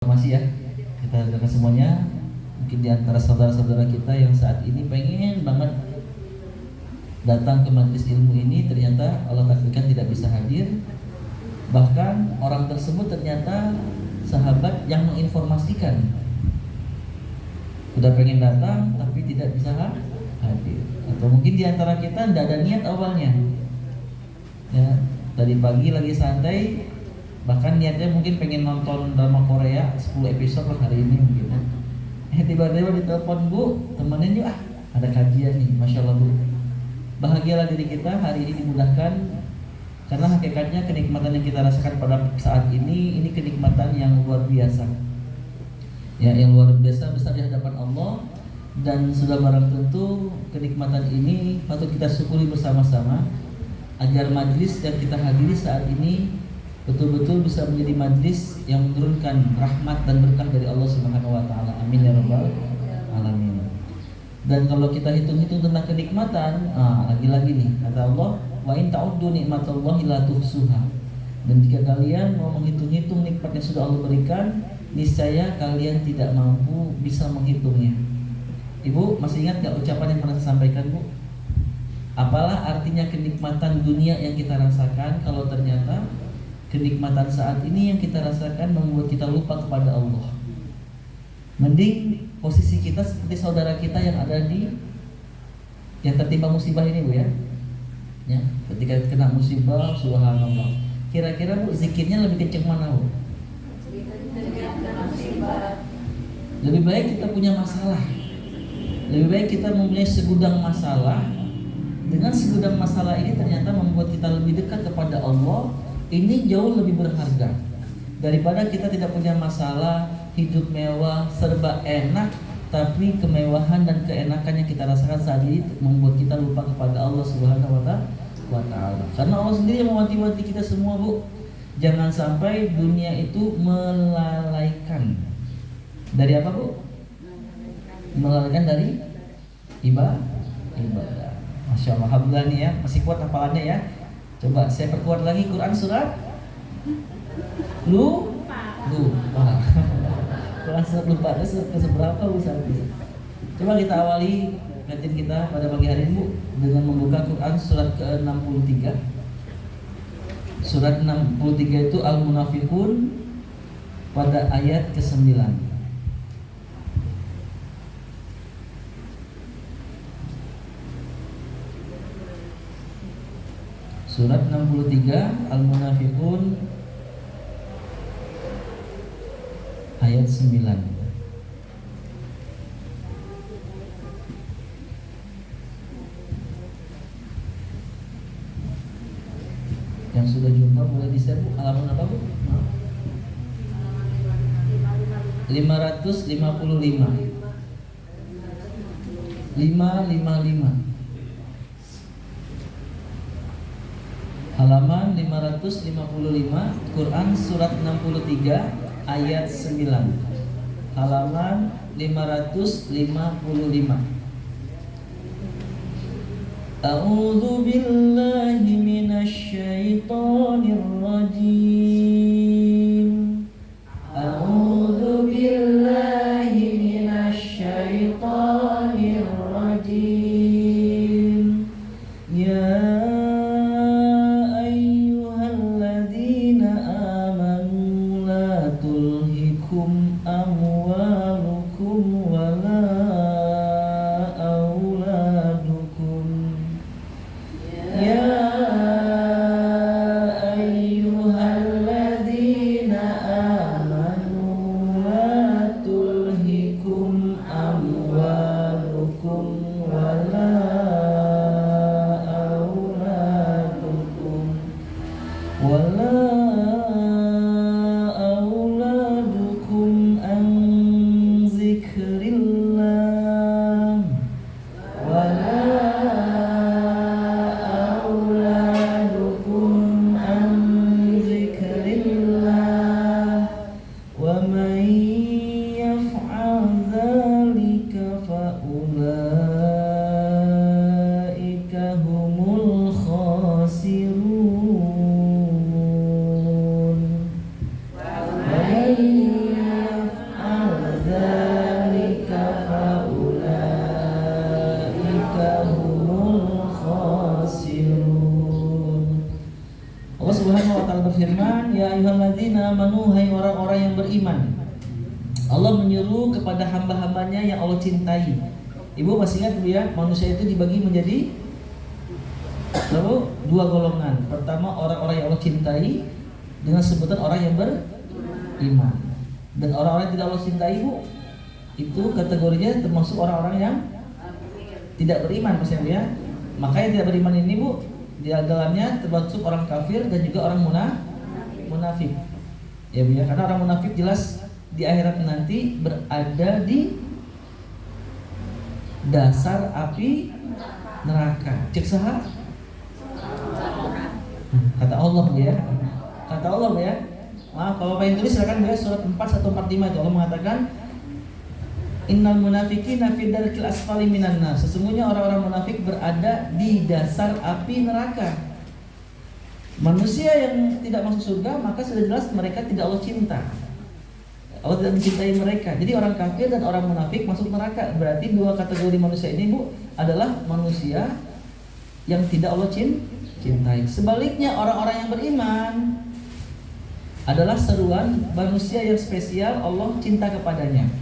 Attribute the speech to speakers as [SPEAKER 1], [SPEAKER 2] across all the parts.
[SPEAKER 1] Masih ya, kita dengar semuanya. Mungkin di antara saudara-saudara kita yang saat ini pengen banget datang ke majelis ilmu ini, ternyata Allah takdirkan tidak bisa hadir. Bahkan orang tersebut ternyata sahabat yang menginformasikan, udah pengen datang tapi tidak bisa hadir. Atau mungkin di antara kita tidak ada niat awalnya, ya, tadi pagi lagi santai, bahkan niatnya mungkin pengen nonton drama Korea 10 episode lah hari ini mungkin. Tiba-tiba ditelepon, Bu, temenin yuk, ada kajian nih, Masya Allah Bu. Bahagialah diri kita hari ini dimudahkan, karena hakikatnya kenikmatan yang kita rasakan pada saat ini kenikmatan yang luar biasa, ya, yang luar biasa besar di hadapan Allah. Dan sudah barang tentu kenikmatan ini patut kita syukuri bersama-sama, agar majlis yang kita hadiri saat ini betul-betul bisa menjadi majlis yang menurunkan rahmat dan berkah dari Allah Subhanahu wa taala. Amin ya rabbal alamin. Dan kalau kita hitung-hitung tentang kenikmatan, lagi-lagi nih kata Allah, wa in ta'uddu nikmatallahi la tuhsuha. Dan jika kalian mau menghitung-hitung nikmat yang sudah Allah berikan, niscaya kalian tidak mampu bisa menghitungnya. Ibu masih ingat gak ucapan yang pernah saya sampaikan, Bu? Apalah artinya kenikmatan dunia yang kita rasakan kalau ternyata kenikmatan saat ini yang kita rasakan membuat kita lupa kepada Allah. Mending posisi kita seperti saudara kita yang ada yang tertimpa musibah ini, Bu, ya. Ya, ketika kena musibah, subhanallah. Kira-kira Bu, zikirnya lebih kenceng mana, Bu? Lebih baik kita punya masalah. Lebih baik kita mempunyai segudang masalah. Dengan segudang masalah ini ternyata membuat kita lebih dekat kepada Allah. Ini jauh lebih berharga daripada kita tidak punya masalah, hidup mewah, serba enak, tapi kemewahan dan keenakan yang kita rasakan saat ini membuat kita lupa kepada Allah Subhanahu wa taala. Karena Allah sendiri yang mewanti-wanti kita semua, Bu. Jangan sampai dunia itu melalaikan. Dari apa, Bu? Melalaikan dari ibadah. Masya Allah, alhamdulillah nih ya, masih kuat hafalannya ya. Coba saya perkuat lagi, Quran surat lupa. Quran surat lupa itu surat ke-seberapa, Bu? Coba kita awali kajian kita pada pagi hari ini, Bu, dengan membuka Quran surat ke-63. Surat 63 itu Al-Munafiqun pada ayat ke-9. Surat 63 Al-Munafiqun ayat 9. Yang sudah jumpa boleh di-share, Bu. Halaman apa, Bu? 555. 555. Halaman 555, Quran surat 63 ayat 9. Halaman 555. A'udzu billahi minasyaitonir rajim. A'udzu billahi minasyaitonir rajim. Ya amwalukum wala auladukum. Ya ayyuhalladzina amanu la tulhikum amwalukum wala auladukum wala beriman. Allah menyuruh kepada hamba-hambanya yang Allah cintai. Ibu masih ingat ya, manusia itu dibagi menjadi dua golongan. Pertama orang-orang yang Allah cintai dengan sebutan orang yang beriman. Dan orang-orang yang tidak Allah cintai, Bu, itu kategorinya termasuk orang-orang yang tidak beriman, maksudnya ya. Maka yang tidak beriman ini, Bu, di dalamnya termasuk orang kafir dan juga orang munafik. Ya, Bu, ya, karena orang munafik jelas di akhirat nanti berada di dasar api neraka. Cek saha? Kata Allah ya. Kata Allah ya. Maaf kalau pengen tulis silakan ya, surat 4:145 itu Allah mengatakan innal munafiqina fi darkil asfali minan nar. Sesungguhnya orang-orang munafik berada di dasar api neraka. Manusia yang tidak masuk surga maka sudah jelas mereka tidak Allah cinta. Allah tidak mencintai mereka. Jadi orang kafir dan orang munafik masuk neraka. Berarti dua kategori manusia ini, Bu, adalah manusia yang tidak Allah cintai. Sebaliknya orang-orang yang beriman adalah seruan manusia yang spesial Allah cinta kepadanya.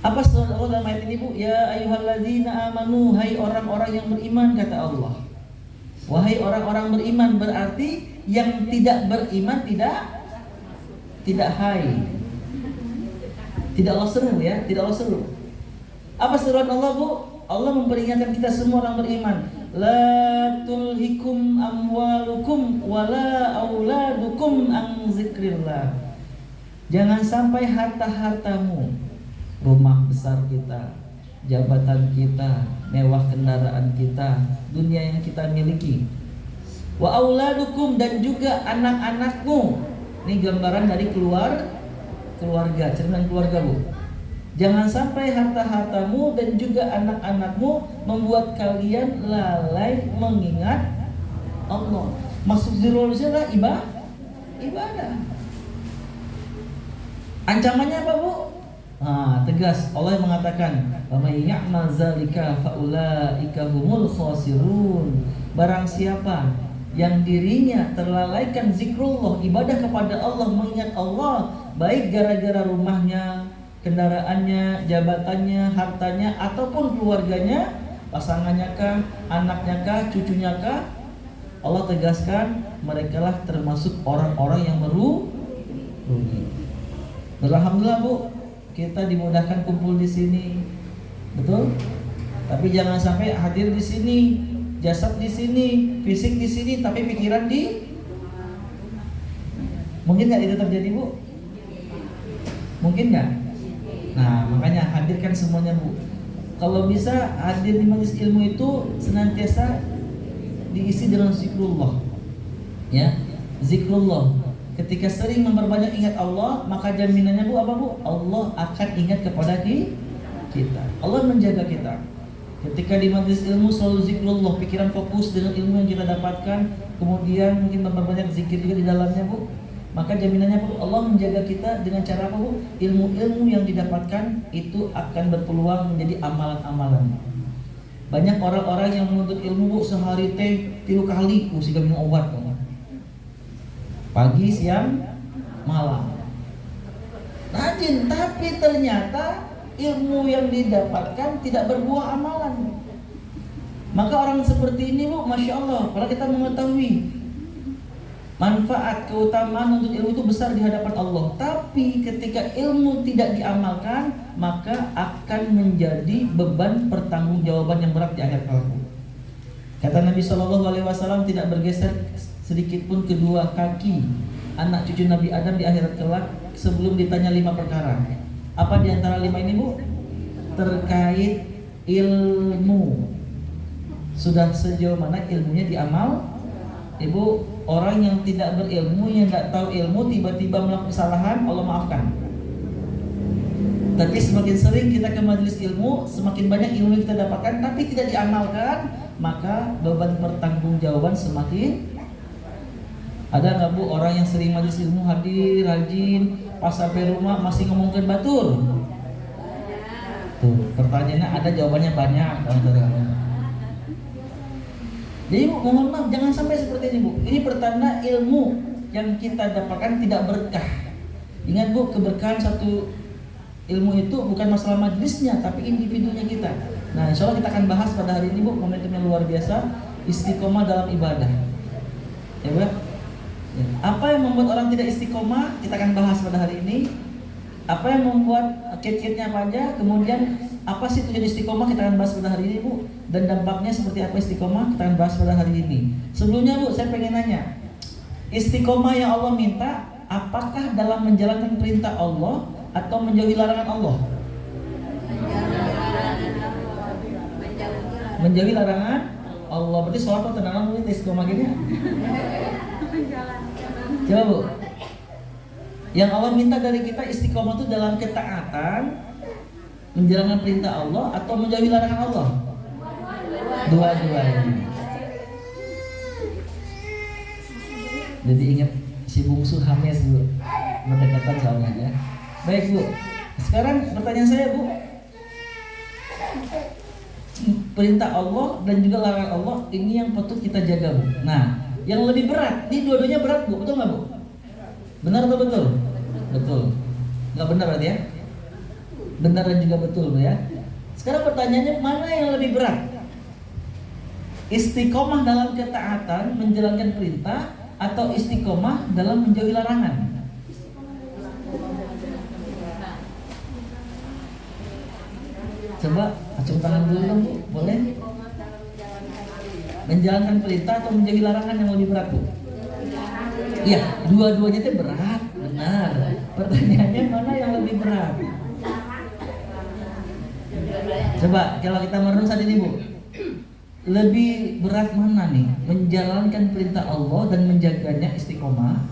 [SPEAKER 1] Apa seruan Allah dalam ayat ini, Bu? Ya ayyuhalladzina amanu, hai orang-orang yang beriman, kata Allah. Wahai orang-orang beriman, berarti yang tidak beriman tidak hai. Tidak Allah seru ya, tidak Allah seru. Apa seruan Allah, Bu? Allah memperingatkan kita semua orang beriman. La tulhikum amwalukum wala auladukum an zikrillah. Jangan sampai harta-hartamu, rumah besar kita, jabatan kita, mewah kendaraan kita, dunia yang kita miliki, wa auladukum, dan juga anak-anakmu. Ini gambaran dari keluarga, cerminan keluarga, Bu. Jangan sampai harta-hartamu dan juga anak-anakmu membuat kalian lalai mengingat Allah. Masuk zirulnya adalah ibadah. Ancamannya apa, Bu? Tegas. Allah yang mengatakan, "Wa may ya'mal zalika fa ulaika humul khasirun." Barang siapa yang dirinya terlalaikan zikrullah, ibadah kepada Allah, mengingat Allah, baik gara-gara rumahnya, kendaraannya, jabatannya, hartanya, ataupun keluarganya, pasangannya kah, anaknya kah, cucunya kah, Allah tegaskan mereka lah termasuk orang-orang yang merugi. Alhamdulillah, Bu, kita dimudahkan kumpul di sini, betul? Tapi jangan sampai hadir di sini, jasad di sini, fisik di sini, tapi pikiran di. Mungkin nggak itu terjadi, Bu? Mungkin nggak? Nah, makanya hadirkan semuanya, Bu. Kalau bisa hadir di majelis ilmu itu senantiasa diisi dengan zikrullah. Ya, zikrullah. Ketika sering memperbanyak ingat Allah, maka jaminannya, Bu, apa, Bu? Allah akan ingat kepada kita. Allah menjaga kita. Ketika di majelis ilmu selalu zikrullah, pikiran fokus dengan ilmu yang kita dapatkan, kemudian mungkin memperbanyak zikir juga di dalamnya, Bu, maka jaminannya, Bu, Allah menjaga kita dengan cara apa, Bu? Ilmu-ilmu yang didapatkan itu akan berpeluang menjadi amalan-amalan. Banyak orang-orang yang menuntut ilmu, Bu, sehari teh 3 kali sehingga minum obat, Bu. Pagi, siang, malam. Rajin, tapi ternyata ilmu yang didapatkan tidak berbuah amalan. Maka orang seperti ini, Bu, Masya Allah, kalau kita mengetahui manfaat, keutamaan untuk ilmu itu besar di hadapan Allah, tapi ketika ilmu tidak diamalkan, maka akan menjadi beban pertanggungjawaban yang berat di akhir kelak. Kata Nabi SAW, tidak bergeser sedikit pun kedua kaki anak cucu Nabi Adam di akhirat kelak sebelum ditanya 5 perkara. Apa di antara 5 ini, Bu? Terkait ilmu. Sudah sejauh mana ilmunya diamal? Ibu, orang yang tidak berilmu, yang tidak tahu ilmu, tiba-tiba melakukan kesalahan, Allah maafkan. Tapi semakin sering kita ke majelis ilmu, semakin banyak ilmu yang kita dapatkan, tapi tidak diamalkan, maka beban pertanggungjawaban semakin. Ada nggak, Bu, orang yang sering majelis ilmu, hadir, rajin, pas sampai rumah masih ngomongin batur? Tuh, pertanyaannya ada, jawabannya banyak. Jadi, Bu, mohon maaf, jangan sampai seperti ini, Bu. Ini pertanda ilmu yang kita dapatkan tidak berkah. Ingat Bu, keberkahan satu ilmu itu bukan masalah majelisnya, tapi individunya kita. Nah, insya Allah kita akan bahas pada hari ini Bu, momentum yang luar biasa, istiqomah dalam ibadah. Ya Bu. Ya. Apa yang membuat orang tidak istiqomah, kita akan bahas pada hari ini. Apa yang membuat kiat-kiatnya apa aja, kemudian apa sih tujuan istiqomah, kita akan bahas pada hari ini Bu. Dan dampaknya seperti apa istiqomah, kita akan bahas pada hari ini. Sebelumnya Bu, saya pengen nanya, istiqomah yang Allah minta, apakah dalam menjalankan perintah Allah atau menjauhi larangan Allah? Menjauhi larangan Allah. Berarti sholat atau tenang Bu, istiqomah gini ya? Coba Bu, yang Allah minta dari kita istiqomah itu dalam ketaatan, menjalankan perintah Allah atau menjauhi larangan Allah? Dua-duanya. Jadi ingat si bungsu Hames Bu, berdekatan soalnya ya. Baik Bu, sekarang pertanyaan saya Bu, perintah Allah dan juga larangan Allah ini yang patut kita jaga Bu. Nah, yang lebih berat, ini dua-duanya berat Bu, betul nggak Bu? Benar atau betul? Betul. Nggak benar berarti ya? Benar dan juga betul Bu ya. Sekarang pertanyaannya, mana yang lebih berat? Istiqomah dalam ketaatan, menjalankan perintah, atau istiqomah dalam menjauhi larangan? Coba acung tangan dulu dong Bu, boleh? Menjalankan perintah atau menjauhi larangan yang lebih berat Bu? Iya, dua-duanya itu berat, benar. Pertanyaannya mana yang lebih berat? Coba kalau kita merenung saat ini Bu, lebih berat mana nih? Menjalankan perintah Allah dan menjaganya istiqomah,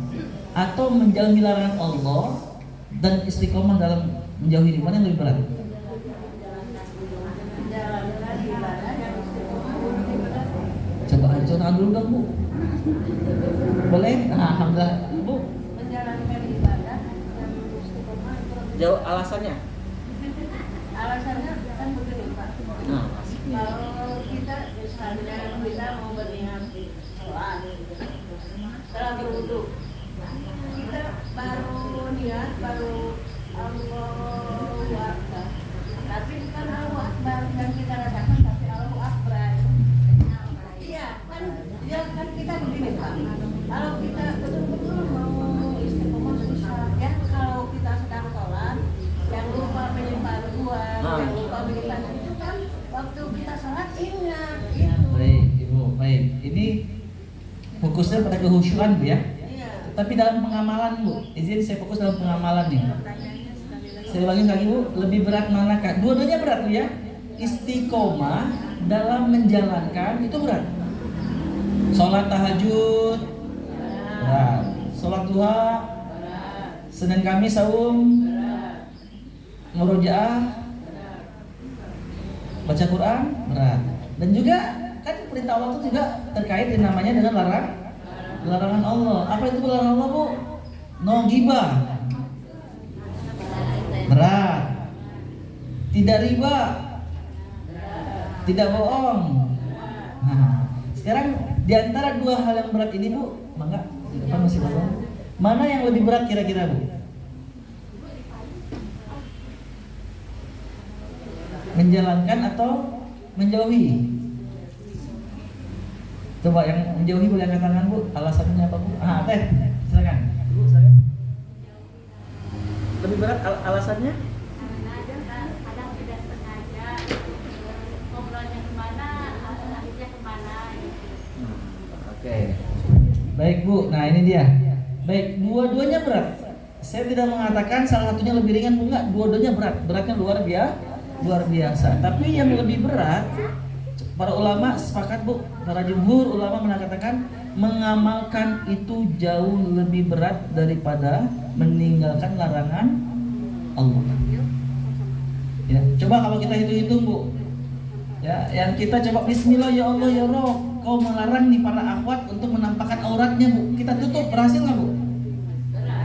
[SPEAKER 1] atau menjauhi larangan Allah dan istiqomah dalam menjauhi, mana yang lebih berat? Coba contoh dulu dong Bu. Boleh? Nah, alhamdulillah Bu.
[SPEAKER 2] Menjalankan ibadah dan istiqomah itu.
[SPEAKER 1] Jauh alasannya?
[SPEAKER 2] Alasannya kan begini Pak.
[SPEAKER 1] Nah,
[SPEAKER 2] kalau kita misalnya kita mau berniat sholat, setelah berwudu, kita baru niat, baru Allahu Akbar. Tapi bukan Allahu Akbar yang kita rasakan, tapi Allahu Akbar. Iya, kan kita begini Pak. Kalau kita betul-betul mau istiqomah susah. Ya kalau kita sedang sholat, jangan lupa menyembah Tuhan, jangan lupa menyembah itu kan waktu kita sholat ingat itu.
[SPEAKER 1] Baik Ibu, baik. Ini fokusnya pada kehusyuan Bu ya.
[SPEAKER 2] Iya.
[SPEAKER 1] Tapi dalam pengamalan Bu, izin saya fokus dalam pengamalan nih. Saya ulangi lagi Bu, lebih berat manakah? Dua-duanya berat Bu ya. Istiqomah dalam menjalankan itu berat. Sholat tahajud berat. Sholat duha, Senin Kamis saum, murojaah, baca Quran berat. Dan juga kan perintah Allah itu juga terkait dengan namanya dengan larangan Allah. Apa itu larangan Allah Bu? No ghibah berat. Tidak riba, tidak bohong. Nah, sekarang di antara dua hal yang berat ini Bu, mangga di depan masih bohong. Mana yang lebih berat kira-kira Bu? Menjalankan atau menjauhi? Coba yang menjauhi boleh angkat tangan Bu. Alasannya apa Bu? Teh, silakan. Bu, silakan. Lebih berat alasannya?
[SPEAKER 3] Kadang tidak sengaja ngobrolnya kemana, akhirnya kemana gitu.
[SPEAKER 1] Oke. Baik Bu, nah ini dia. Baik, dua-duanya berat. Saya tidak mengatakan salah satunya lebih ringan, enggak. Dua-duanya berat. Beratnya luar biasa. Tapi yang lebih berat, para ulama sepakat Bu, para jumhur ulama mengatakan mengamalkan itu jauh lebih berat daripada meninggalkan larangan Allah. Ya, coba kalau kita hitung-hitung Bu. Ya, yang kita coba bismillah ya Allah ya Rob, Kau melarang nih para akhwat untuk menampakkan auratnya Bu. Kita tutup, berhasil nggak Bu?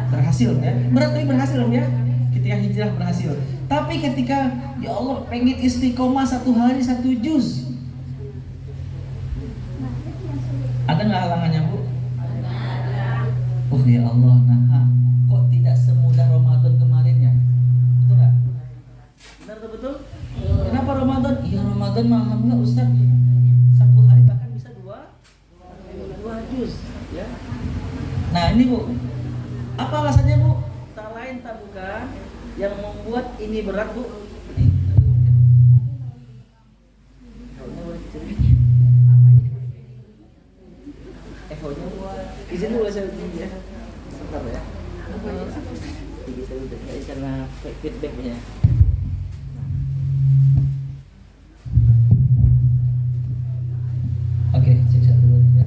[SPEAKER 1] Berhasil ya. Berat tapi berhasil ya. Ketika hijrah berhasil. Tapi ketika ya Allah pengen istiqomah 1 hari 1 juz, ada nggak halangannya Bu? Oh ya Allah, nah kok tidak semudah Ramadan Dan alhamdulillah Ustaz, satu hari bahkan bisa dua juz, ya. Nah ini Bu, apa alasannya Bu? Tak lain tak bukan yang membuat ini berat Bu. Ini. Ehonya buat izin dulu saya ya. Sebentar ya. Gigi saya udah karena feedbacknya. Oke, cek satu dulu ya.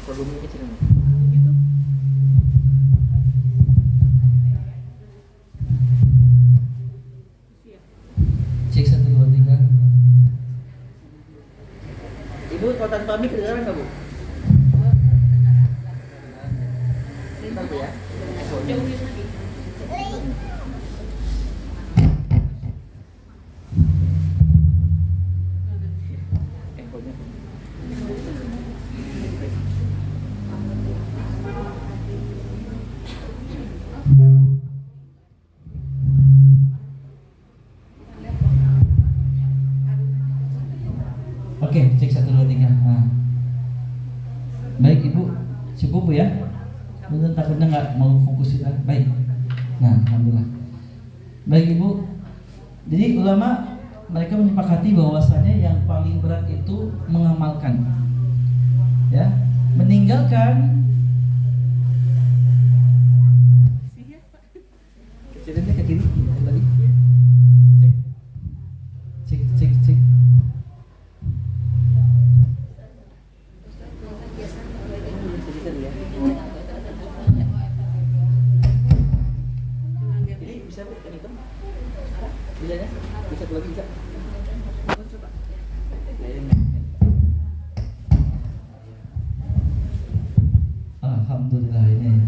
[SPEAKER 1] Volumenya kecil. Gitu. Cek 1 2 3. Ibu kalau tanpa mic kedengaran nggak Bu? Bentar Bu ya. Oke, cek 1 2 3. Nah. Baik Ibu, cukup Bu ya. Mungkin takutnya nggak mau fokus kita. Baik. Nah, alhamdulillah. Baik Ibu. Jadi ulama mereka menyepakati bahwasanya yang paling berat itu mengamalkan. Ya, meninggalkan kecilnya ke kiri tadi. Cek. Ini bisa Bu, yang itu? Bisa ya? Bisa lagi bisa? Coba. Alhamdulillah ini.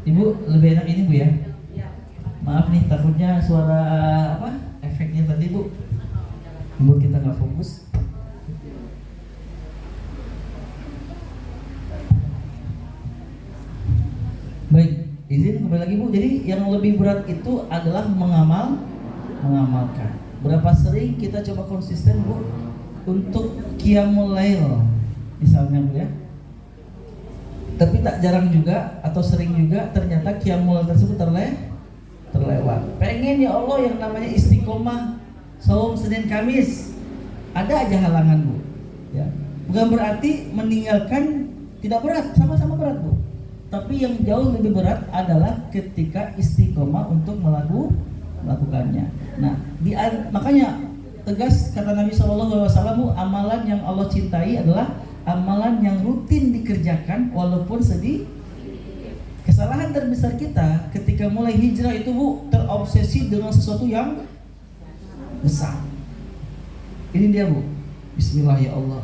[SPEAKER 1] Ibu lebih enak ini Bu ya? Maaf nih takutnya suara apa? Efeknya tadi Bu. Ibu kita nggak fokus. Baik, izin kembali lagi Bu. Jadi yang lebih berat itu adalah mengamalkan. Berapa sering kita coba konsisten Bu untuk qiyamul lail misalnya Bu ya. Tapi tak jarang juga atau sering juga ternyata qiyamul lail tersebut terlewat. Pengen ya Allah yang namanya istiqomah saum Senin Kamis. Ada aja halangan Bu. Ya. Bukan berarti meninggalkan tidak berat, sama-sama berat Bu. Tapi yang jauh lebih berat adalah ketika istiqomah untuk melakukannya. Nah, makanya tegas kata Nabi SAW, amalan yang Allah cintai adalah amalan yang rutin dikerjakan walaupun sedih. Kesalahan terbesar kita ketika mulai hijrah itu Bu, terobsesi dengan sesuatu yang besar. Ini dia Bu. Bismillah ya Allah.